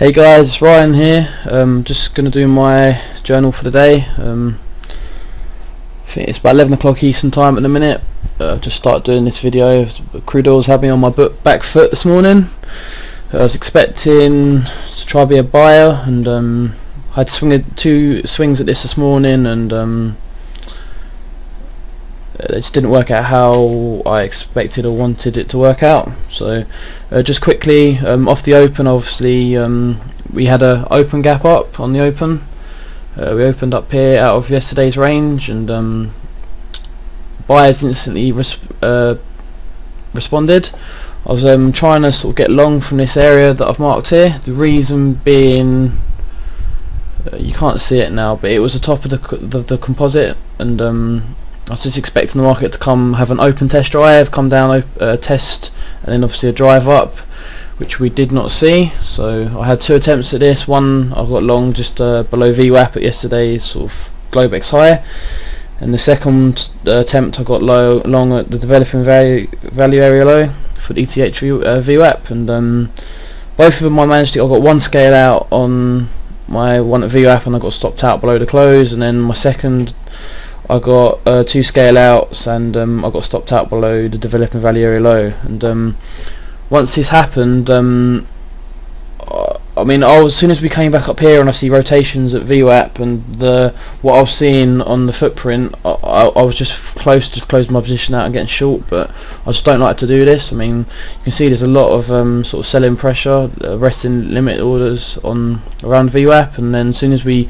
Hey guys, it's Ryan here. Just going to do my journal for the day. I think it's about 11 o'clock Eastern time at the minute. I've just started doing this video. Crude had me on my back foot this morning. I was expecting to try to be a buyer, and I had two swings at this morning, and it just didn't work out how I expected or wanted it to work out. So just quickly, off the open, obviously we had a open gap up on the open. We opened up here out of yesterday's range, and buyers instantly responded. I was trying to sort of get long from this area that I've marked here. The reason being, you can't see it now, but it was the top of the composite, and I was just expecting the market to come have an open test drive, come down, test, and then obviously a drive up, which we did not see. So I had two attempts at this. One I got long just below Vwap at yesterday's sort of Globex high, and the second attempt I got long at the developing value area low for the ETH Vwap, and both of them I managed to. I got one scale out on my one at Vwap, and I got stopped out below the close, and then my second I got two scale outs, and I got stopped out below the developing value area low. And once this happened, I mean, as soon as we came back up here and I see rotations at Vwap and what I was seeing on the footprint, I was just closing my position out and getting short. But I just don't like to do this. I mean, you can see there's a lot of sort of selling pressure, resting limit orders on around Vwap, and then as soon as we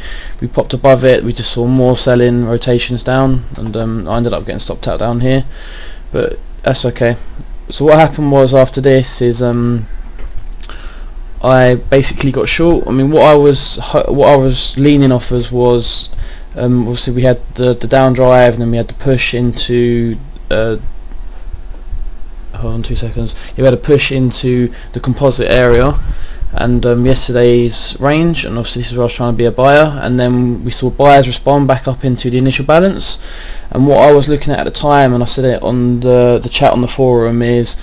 popped above it, we just saw more selling rotations down, and I ended up getting stopped out down here. But that's okay. So what happened was, after this is I basically got short. I mean, what I was leaning off as was obviously we had the down drive, and then we had the push into hold on 2 seconds. We had a push into the composite area, and yesterday's range, and obviously this is where I was trying to be a buyer, and then we saw buyers respond back up into the initial balance. And what I was looking at the time, and I said it on the chat on the forum, is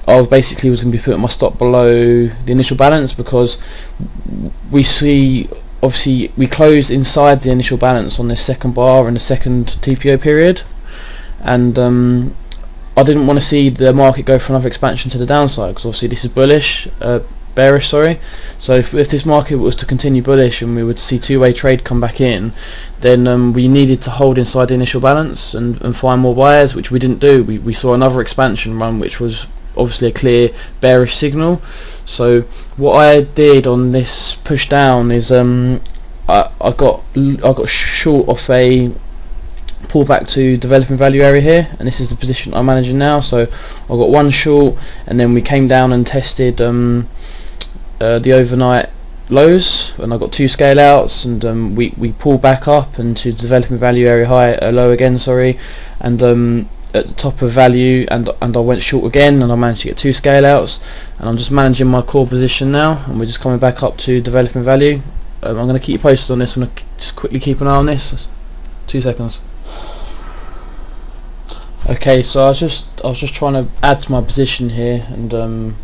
I was going to be putting my stop below the initial balance, because we see, obviously we closed inside the initial balance on this second bar in the second TPO period, and I didn't want to see the market go for another expansion to the downside, because obviously this is bearish, sorry. So if this market was to continue bullish and we would see two-way trade come back in, then we needed to hold inside the initial balance and find more buyers, which we didn't do. We saw another expansion run, which was obviously a clear bearish signal. So what I did on this push down is I got short off a pullback to developing value area here, and this is the position I'm managing now. So I got one short, and then we came down and tested the overnight lows, and I got two scale outs, and we pulled back up into developing value area high, low again, sorry, and at the top of value, and I went short again, and I managed to get two scale outs, and I'm just managing my core position now, and we're just coming back up to developing value. I'm going to keep you posted on this. I'm going to just quickly keep an eye on this. 2 seconds. Okay, so I was just trying to add to my position here, and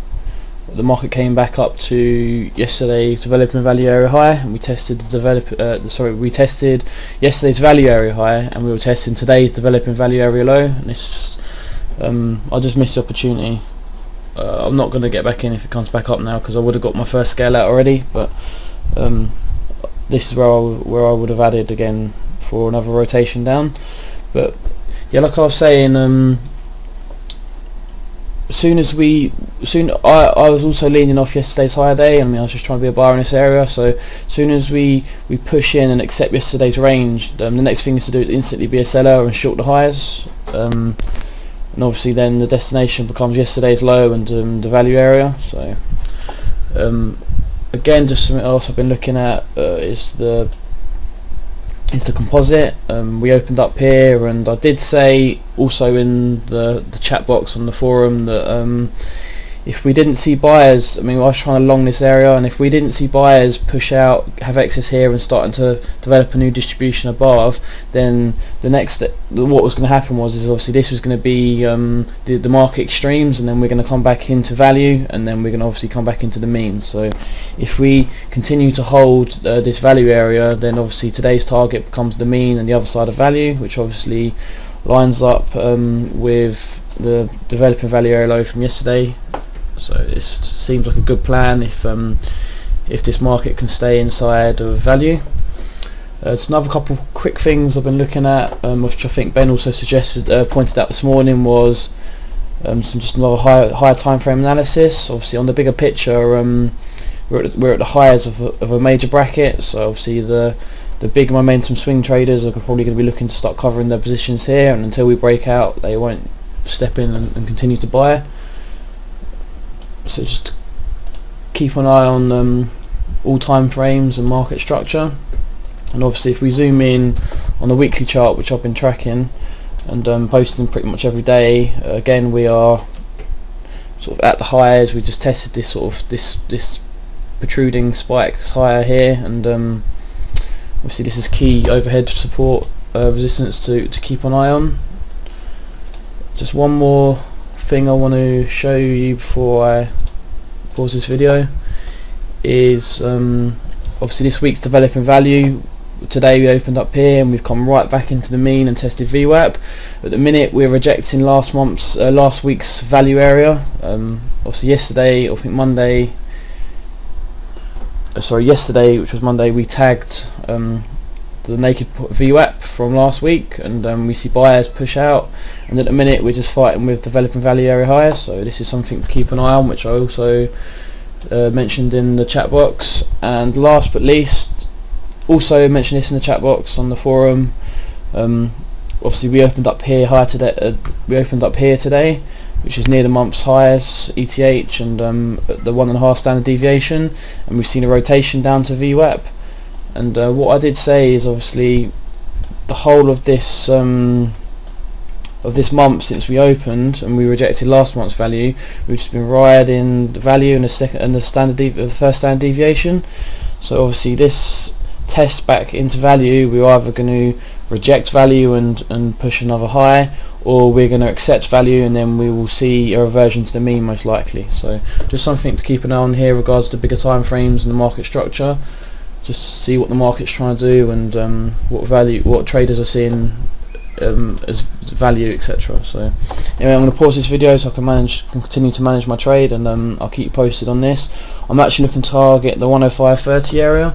the market came back up to yesterday's developing value area high, and we tested we tested yesterday's value area high, and we were testing today's developing value area low, and this I just missed the opportunity. I'm not going to get back in if it comes back up now, because I would have got my first scale out already, but this is where I would have added again for another rotation down. But yeah, like I was saying, I was also leaning off yesterday's higher day. I mean, I was just trying to be a buyer in this area. So as soon as we push in and accept yesterday's range, the next thing is to do is instantly be a seller and short the highs, and obviously then the destination becomes yesterday's low and the value area. So again, just something else I've been looking at is the composite. We opened up here, and I did say also in the chat box on the forum that if we didn't see buyers, I mean, I was trying to long this area, and if we didn't see buyers push out, have excess here and starting to develop a new distribution above, then the next step, what was going to happen is obviously this was going to be the market extremes, and then we're going to come back into value, and then we're going to obviously come back into the mean. So if we continue to hold this value area, then obviously today's target becomes the mean and the other side of value, which obviously lines up with the developing value area low from yesterday. So it seems like a good plan if this market can stay inside of value. There's another couple of quick things I've been looking at, which I think Ben also suggested, pointed out this morning, was just another higher time frame analysis. Obviously, on the bigger picture, we're at the highs of a major bracket. So obviously the big momentum swing traders are probably going to be looking to start covering their positions here, and until we break out, they won't step in and continue to buy. So just keep an eye on all time frames and market structure. And obviously if we zoom in on the weekly chart, which I've been tracking and posting pretty much every day, again we are sort of at the highs. We just tested this sort of this protruding spikes higher here, and obviously this is key overhead support resistance to keep an eye on. Just one more thing I want to show you before I pause this video is obviously this week's developing value. Today we opened up here and we've come right back into the mean and tested Vwap. At the minute we're rejecting last week's value area. Obviously yesterday, I think yesterday, which was Monday, we tagged the naked Vwap from last week, and we see buyers push out, and at the minute we're just fighting with developing value area highs. So this is something to keep an eye on, which I also mentioned in the chat box. And last but least, also mentioned this in the chat box on the forum, obviously we opened up here high today. We opened up here today, which is near the month's highs, ETH, and the 1.5 standard deviation, and we've seen a rotation down to Vwap. And what I did say is obviously the whole of this month since we opened and we rejected last month's value, we've just been riding the value and the first standard deviation. So obviously this test back into value, we're either going to reject value and push another high, or we're going to accept value and then we will see a reversion to the mean most likely. So just something to keep an eye on here regards to bigger time frames and the market structure. Just see what the market's trying to do and what traders are seeing as value, etc. So anyway, I'm going to pause this video so I can continue to manage my trade, and I'll keep you posted on this. I'm actually looking to target the 105.30 area.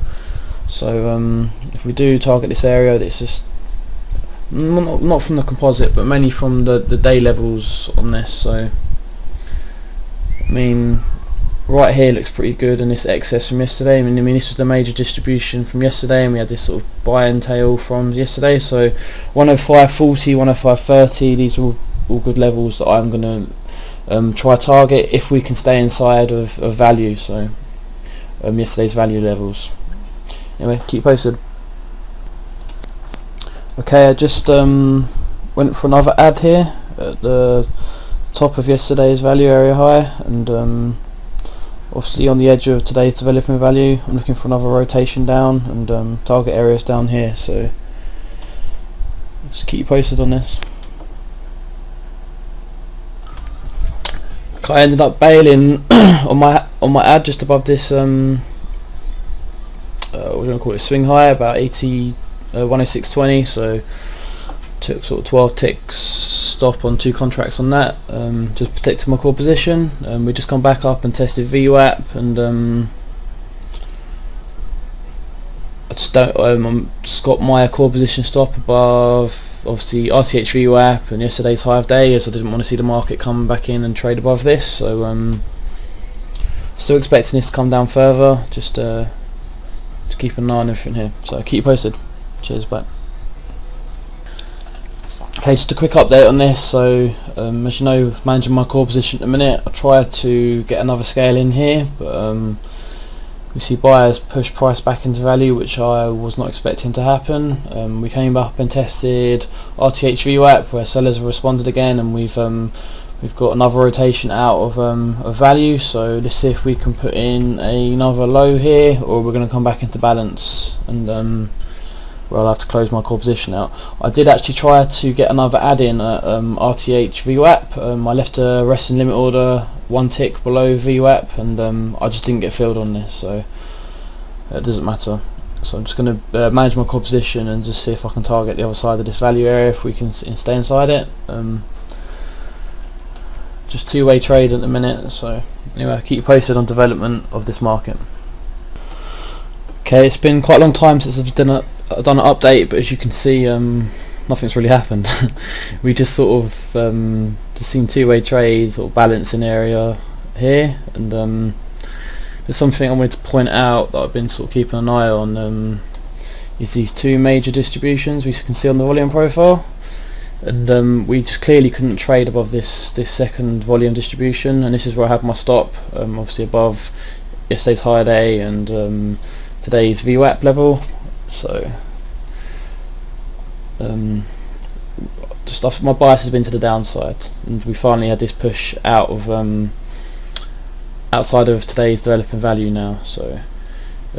So if we do target this area, it's just not from the composite, but mainly from the day levels on this. So I mean, right here looks pretty good, and this excess from yesterday. I mean this was the major distribution from yesterday, and we had this sort of buy and tail from yesterday. So 105.40, 105.30, these are all good levels that I'm going to try target if we can stay inside of value. So yesterday's value levels. Anyway, keep posted. Okay, I just went for another ad here at the top of yesterday's value area high, and obviously on the edge of today's developing value. I'm looking for another rotation down, and target areas down here. So just keep you posted on this. I ended up bailing on my ad just above this we're going to call it swing high, about 106.20. So took sort of 12 ticks stop on 2 contracts on that, just protecting my core position. We just come back up and tested Vwap, and I just got my core position stop above obviously RTH Vwap and yesterday's high of day, as I didn't want to see the market come back in and trade above this. So still expecting this to come down further, just to keep an eye on everything here. So keep you posted. Cheers, bye. Okay, just a quick update on this. So as you know, managing my core position at the minute, I tried to get another scale in here, but we see buyers push price back into value, which I was not expecting to happen. We came up and tested RTH Vwap, where sellers have responded again, and we've we've got another rotation out of value, so let's see if we can put in another low here, or we're going to come back into balance, and well, I'll have to close my core position out. I did actually try to get another add-in at RTH Vwap. I left a resting limit order 1 tick below Vwap, and I just didn't get filled on this, so it doesn't matter. So I'm just going to manage my core position and just see if I can target the other side of this value area, if we can stay inside it. Just two-way trade at the minute, so anyway, I'll keep you posted on development of this market. Okay, it's been quite a long time since I've done an update, but as you can see, nothing's really happened. We just sort of just seen two-way trades or balancing area here, and there's something I wanted to point out that I've been sort of keeping an eye on, is these two major distributions we can see on the volume profile, and we just clearly couldn't trade above this second volume distribution, and this is where I have my stop, obviously above yesterday's high day and today's Vwap level. So my bias has been to the downside, and we finally had this push out of outside of today's developing value now, so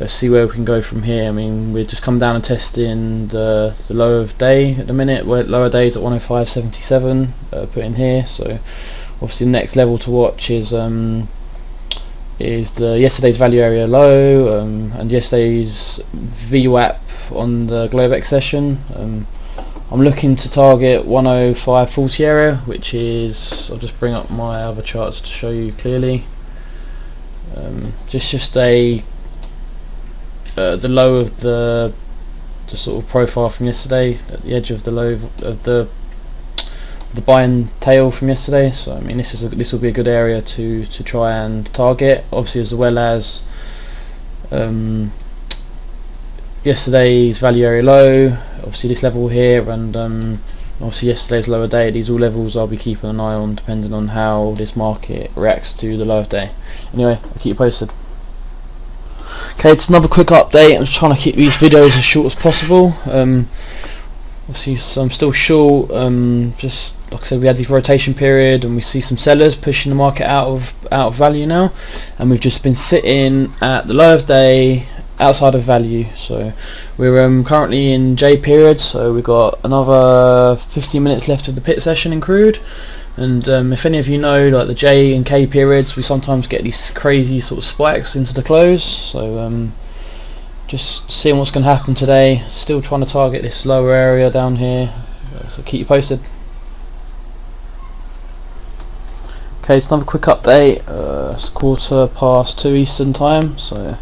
see where we can go from here. I mean, we're just come down and testing the low of day at the minute. We're at lower days at 105.77 put in here, so obviously the next level to watch is the yesterday's value area low, and yesterday's VWAP on the Globex session. I'm looking to target 105.40 area, which is, I'll just bring up my other charts to show you clearly. Just the low of the sort of profile from yesterday, at the edge of the low of the buying tail from yesterday. So I mean, this will be a good area to try and target, obviously, as well as yesterday's value area low, obviously this level here, and obviously yesterday's lower day. These all levels I'll be keeping an eye on, depending on how this market reacts to the lower day. Anyway, I'll keep you posted. Okay, it's another quick update. I'm just trying to keep these videos as short as possible. Obviously, so I'm still short. Just like I said, we had this rotation period, and we see some sellers pushing the market out of value now, and we've just been sitting at the low of day outside of value. So we're currently in J period, so we've got another 15 minutes left of the pit session in Crude. And if any of you know, like the J and K periods, we sometimes get these crazy sort of spikes into the close. So just seeing what's going to happen today. Still trying to target this lower area down here, so keep you posted. Okay, it's another quick update. It's 2:15 Eastern time, so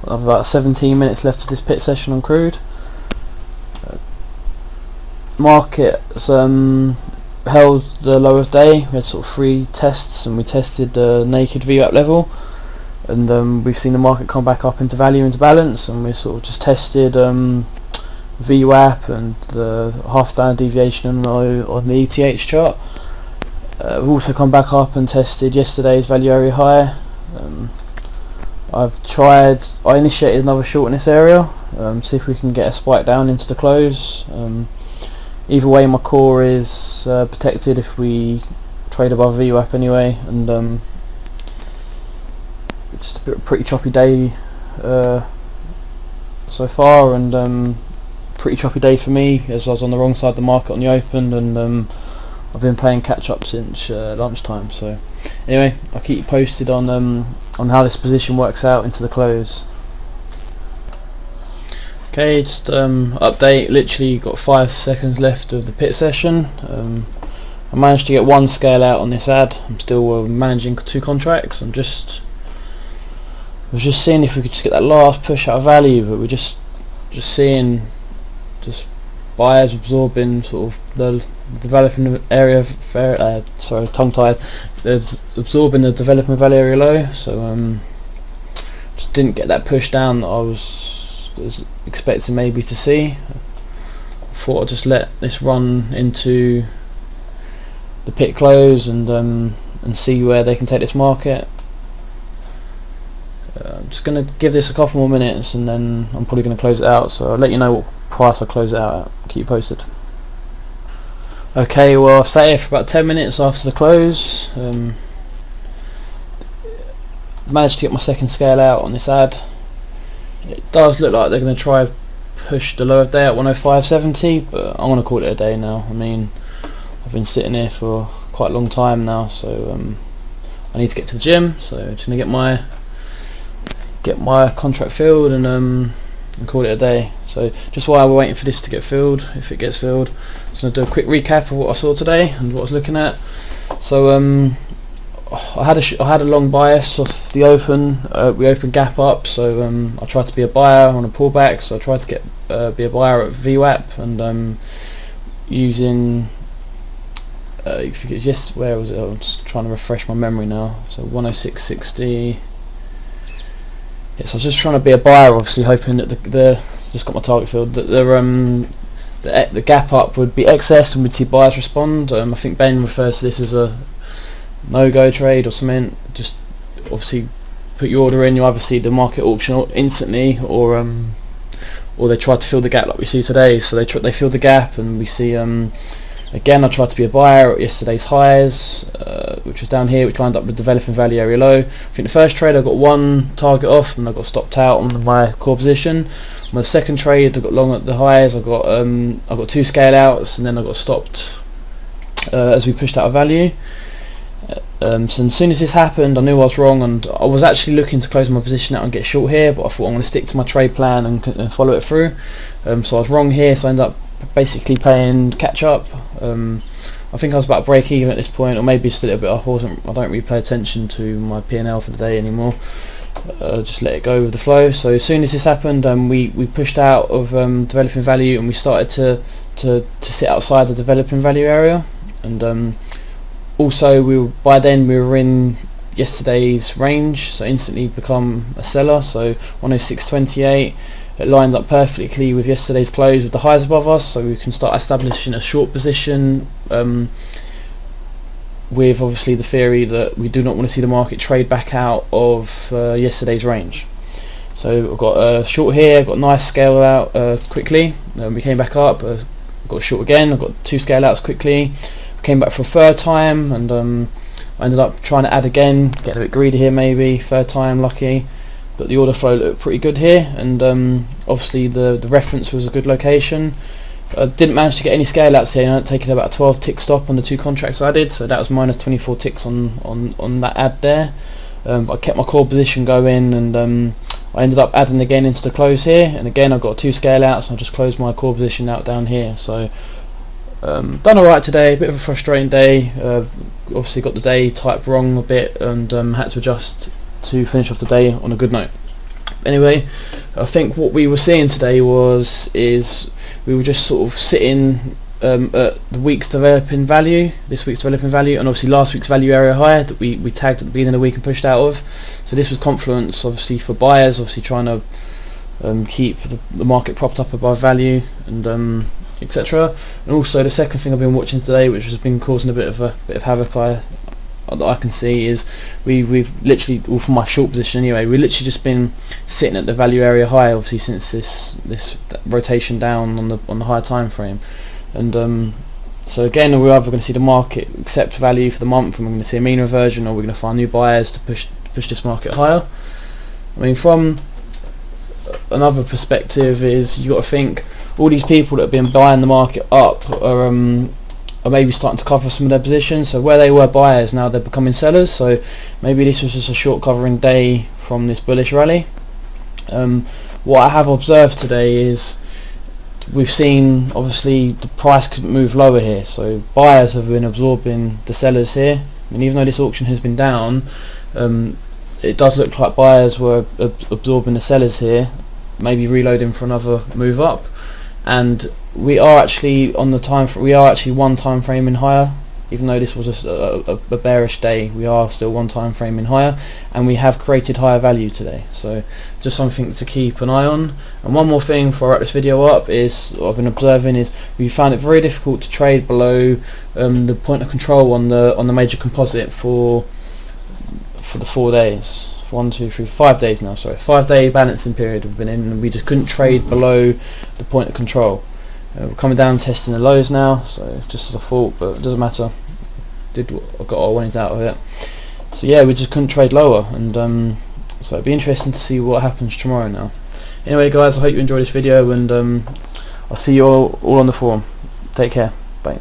I have about 17 minutes left of this pit session on Crude. Market's held the low of day. We had sort of 3 tests, and we tested the naked VWAP level, and we've seen the market come back up into value, into balance, and we sort of just tested VWAP and the half standard deviation on the ETH chart. We've also come back up and tested yesterday's value area high. I initiated another short in this area, see if we can get a spike down into the close. Either way, my core is protected if we trade above VWAP anyway, and it's a pretty choppy day so far, and pretty choppy day for me, as I was on the wrong side of the market on the open, and I've been playing catch up since lunchtime. So anyway, I'll keep you posted on how this position works out into the close. Okay, just update. Literally got 5 seconds left of the pit session. I managed to get 1 scale out on this ad. I'm still managing 2 contracts. I was just seeing if we could just get that last push out of value, but we're just seeing buyers absorbing sort of the developing area. Sorry, tongue-tied. There's absorbing the development value area low. So just didn't get that push down that I was expecting maybe to see. I thought I'd just let this run into the pit close and see where they can take this market. I'm just going to give this a couple more minutes, and then I'm probably going to close it out, so I'll let you know what price I close it out at. Keep you posted. Okay, well I've sat here for about 10 minutes after the close. Managed to get my second scale out on this ad. It does look like they're going to try push the low of day at 105.70, but I'm going to call it a day now. I mean, I've been sitting here for quite a long time now, so I need to get to the gym, so I'm just going to get my contract filled and call it a day. So just while we're waiting for this to get filled, if it gets filled, I'm just going to do a quick recap of what I saw today and what I was looking at. So I had a long bias off the open. We opened gap up, so I tried to be a buyer on a pullback. So I tried to be a buyer at Vwap and using just where was it? I'm just trying to refresh my memory now. So 106.60. Yes, I was just trying to be a buyer, obviously hoping that the just got my target filled, that the gap up would be excess and we'd see buyers respond. I think Ben refers to this as a no-go trade or something. Just obviously put your order in. You either see the market auction instantly, or they try to fill the gap like we see today. So they fill the gap, and we see again. I tried to be a buyer at yesterday's highs, which was down here, which lined up with developing value area low. I think the first trade I got one target off, and I got stopped out on my core position. My second trade I got long at the highs. I got two scale outs, and then I got stopped as we pushed out of value. So as soon as this happened, I knew I was wrong, and I was actually looking to close my position out and get short here, but I thought I'm going to stick to my trade plan and follow it through. So I was wrong here, so I ended up basically playing catch up. I think I was about to break even at this point, or maybe still a bit. I don't really pay attention to my P&L for the day anymore. Just let it go with the flow. So as soon as this happened, we pushed out of developing value, and we started to sit outside the developing value area. And also by then we were in yesterday's range, so instantly become a seller. So 106.28. It lined up perfectly with yesterday's close with the highs above us, so we can start establishing a short position with obviously the theory that we do not want to see the market trade back out of yesterday's range. So I've got a short here, got a nice scale out quickly, we came back up, got a short again, I've got two scale outs quickly, came back for a third time, and I ended up trying to add again, getting a bit greedy here maybe, third time lucky. But the order flow looked pretty good here, and obviously the reference was a good location. I didn't manage to get any scale outs here. I ended up taking about a 12 tick stop on the two contracts I did, so that was minus 24 ticks on that ad there. But I kept my core position going, and I ended up adding again into the close here, and again I got two scale outs, and I just closed my core position out down here. So done alright today, a bit of a frustrating day. Obviously got the day typed wrong a bit, and had to adjust to finish off the day on a good note. Anyway, I think what we were seeing today is we were just sort of sitting at the week's developing value, this week's developing value, and obviously last week's value area high that we tagged at the beginning of the week and pushed out of. So this was confluence, obviously, for buyers, obviously trying to keep the market propped up above value, and etc. And also the second thing I've been watching today, which has been causing a bit of havoc that I can see, is we've literally, well, from my short position anyway, we've literally just been sitting at the value area high, obviously, since this rotation down on the higher time frame. And so again, we're either going to see the market accept value for the month, and we're going to see a mean reversion, or we're going to find new buyers to push this market higher. I mean, from another perspective, is you got to think all these people that have been buying the market up are maybe starting to cover some of their positions. So where they were buyers, now they're becoming sellers. So maybe this was just a short covering day from this bullish rally. What I have observed today is we've seen, obviously, the price could move lower here. So buyers have been absorbing the sellers here. I mean, even though this auction has been down, it does look like buyers were absorbing the sellers here, maybe reloading for another move up. And we are actually on the we are actually one time frame in higher, even though this was a bearish day. We are still one time frame in higher, and we have created higher value today. So just something to keep an eye on. And one more thing before I wrap this video up is what I've been observing is we found it very difficult to trade below the point of control on the major composite for the 4 days. 1, 2, 3, 5 days now. Sorry, 5 day balancing period we've been in, and we just couldn't trade below the point of control. We're coming down testing the lows now, so just as I thought, but it doesn't matter. Did what I got what I wanted out of it. So yeah, we just couldn't trade lower, and so it'd be interesting to see what happens tomorrow now. Anyway guys, I hope you enjoyed this video, and I'll see you all on the forum. Take care. Bye.